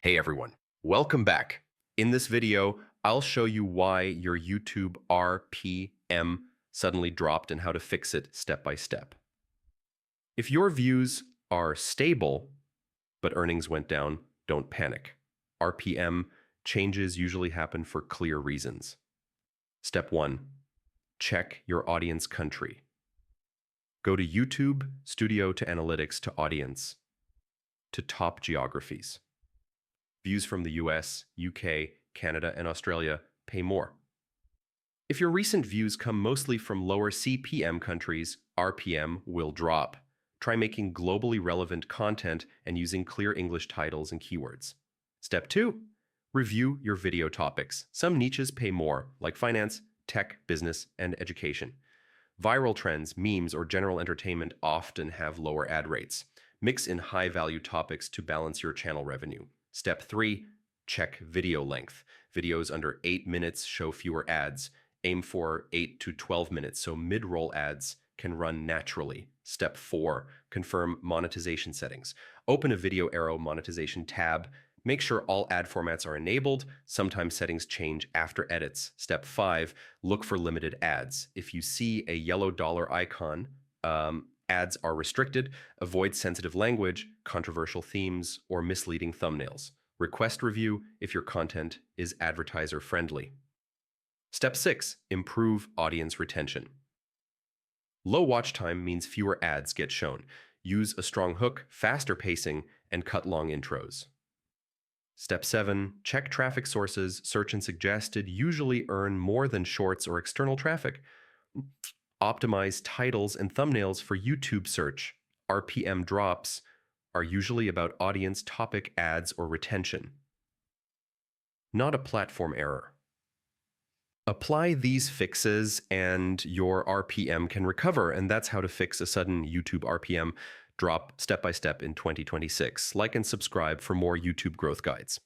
Hey everyone, welcome back. In this video, I'll show you why your YouTube RPM suddenly dropped and how to fix it step by step. If your views are stable, but earnings went down, don't panic. RPM changes usually happen for clear reasons. Step 1. Check your audience country. Go to YouTube, Studio to Analytics to Audience, to Top Geographies. Views from the US, UK, Canada, and Australia pay more. If your recent views come mostly from lower CPM countries, RPM will drop. Try making globally relevant content and using clear English titles and keywords. Step 2. Review your video topics. Some niches pay more, like finance, tech, business, and education. Viral trends, memes, or general entertainment often have lower ad rates. Mix in high-value topics to balance your channel revenue. Step 3. Check video length. Videos under 8 minutes show fewer ads. Aim for 8 to 12 minutes so mid-roll ads can run naturally. Step 4. Confirm monetization settings. Open a video arrow monetization tab. Make sure all ad formats are enabled. Sometimes settings change after edits. Step 5. Look for limited ads. If you see a yellow dollar icon, ads are restricted. Avoid sensitive language, controversial themes, or misleading thumbnails. Request review if your content is advertiser friendly. Step 6. Improve audience retention. Low watch time means fewer ads get shown. Use a strong hook, faster pacing, and cut long intros. Step 7. Check traffic sources. Search and suggested usually earn more than shorts or external traffic. Optimize titles and thumbnails for YouTube search. RPM drops are usually about audience topic ads or retention, not a platform error. Apply these fixes and your RPM can recover, and that's how to fix a sudden YouTube RPM drop step by step in 2026. Like and subscribe for more YouTube growth guides.